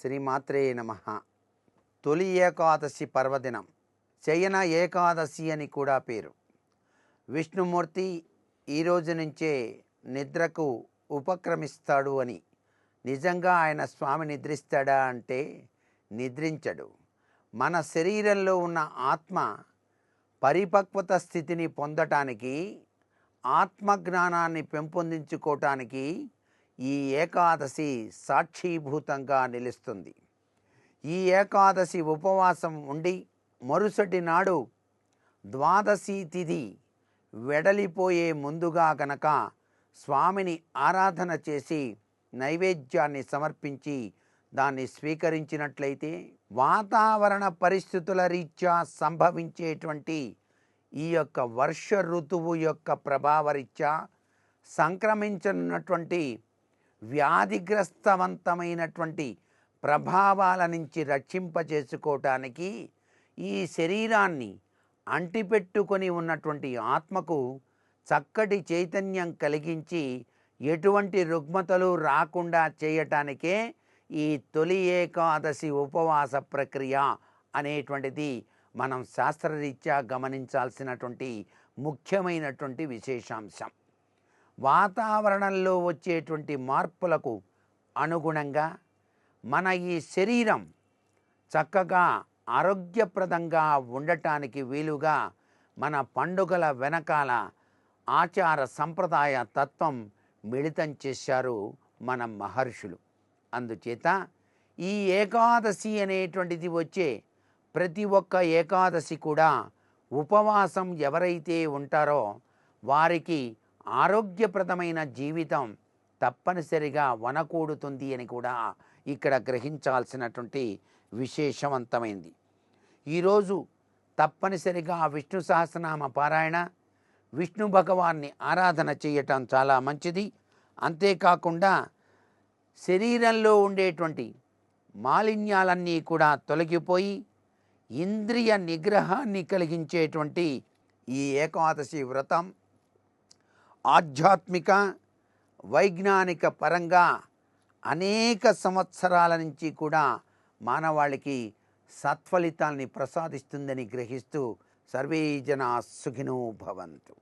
శ్రీమాత్రే నమః. తొలి ఏకాదశి పర్వదినం శయన ఏకాదశి అని కూడా పేరు. విష్ణుమూర్తి ఈరోజు నుంచే నిద్రకు ఉపక్రమిస్తాడు అని. నిజంగా ఆయన స్వామి నిద్రిస్తాడా అంటే నిద్రించడు. మన శరీరంలో ఉన్న ఆత్మ పరిపక్వత స్థితిని పొందటానికి, ఆత్మజ్ఞానాన్ని పెంపొందించుకోవటానికి ఈ ఏకాదశి సాక్షీభూతంగా నిలుస్తుంది. ఈ ఏకాదశి ఉపవాసం ఉండి మరుసటి నాడు ద్వాదశి తిథి వెడలిపోయే ముందుగా గనక స్వామిని ఆరాధన చేసి నైవేద్యాన్ని సమర్పించి దాన్ని స్వీకరించినట్లయితే వాతావరణ పరిస్థితుల రీత్యా సంభవించేటువంటి ఈ యొక్క వర్ష ఋతువు యొక్క ప్రభావరీత్యా సంక్రమించనున్నటువంటి వ్యాధిగ్రస్తవంతమైనటువంటి ప్రభావాల నుంచి రక్షింపజేసుకోవటానికి ఈ శరీరాన్ని అంటిపెట్టుకొని ఉన్నటువంటి ఆత్మకు చక్కటి చైతన్యం కలిగించి ఎటువంటి రుగ్మతలు రాకుండా చేయటానికే ఈ తొలి ఏకాదశి ఉపవాస ప్రక్రియ అనేటువంటిది మనం శాస్త్రరీత్యా గమనించాల్సినటువంటి ముఖ్యమైనటువంటి విశేషాంశం. వాతావరణంలో వచ్చేటువంటి మార్పులకు అనుగుణంగా మన ఈ శరీరం చక్కగా ఆరోగ్యప్రదంగా ఉండటానికి వీలుగా మన పండుగల వెనకాల ఆచార సంప్రదాయ తత్వం మిళితం చేశారు మన మహర్షులు. అందుచేత ఈ ఏకాదశి అనేటువంటిది వచ్చే ప్రతి ఒక్క ఏకాదశి కూడా ఉపవాసం ఎవరైతే ఉంటారో వారికి ఆరోగ్యప్రదమైన జీవితం తప్పనిసరిగా వనకూడుతుంది అని కూడా ఇక్కడ గ్రహించాల్సినటువంటి విశేషవంతమైంది. ఈరోజు తప్పనిసరిగా విష్ణు సహస్రనామ పారాయణ, విష్ణు భగవాన్ని ఆరాధన చేయటం చాలా మంచిది. అంతేకాకుండా శరీరంలో ఉండేటువంటి మాలిన్యాలన్నీ కూడా తొలగిపోయి ఇంద్రియ నిగ్రహాన్ని కలిగించేటువంటి ఈ ఏకాదశి వ్రతం ఆధ్యాత్మిక వైజ్ఞానిక పరంగా అనేక సంవత్సరాల నుంచి కూడా మానవాళికి సత్ఫలితాల్ని ప్రసాదిస్తుందని గ్రహిస్తూ సర్వే జనా సుఖినో భవంతు.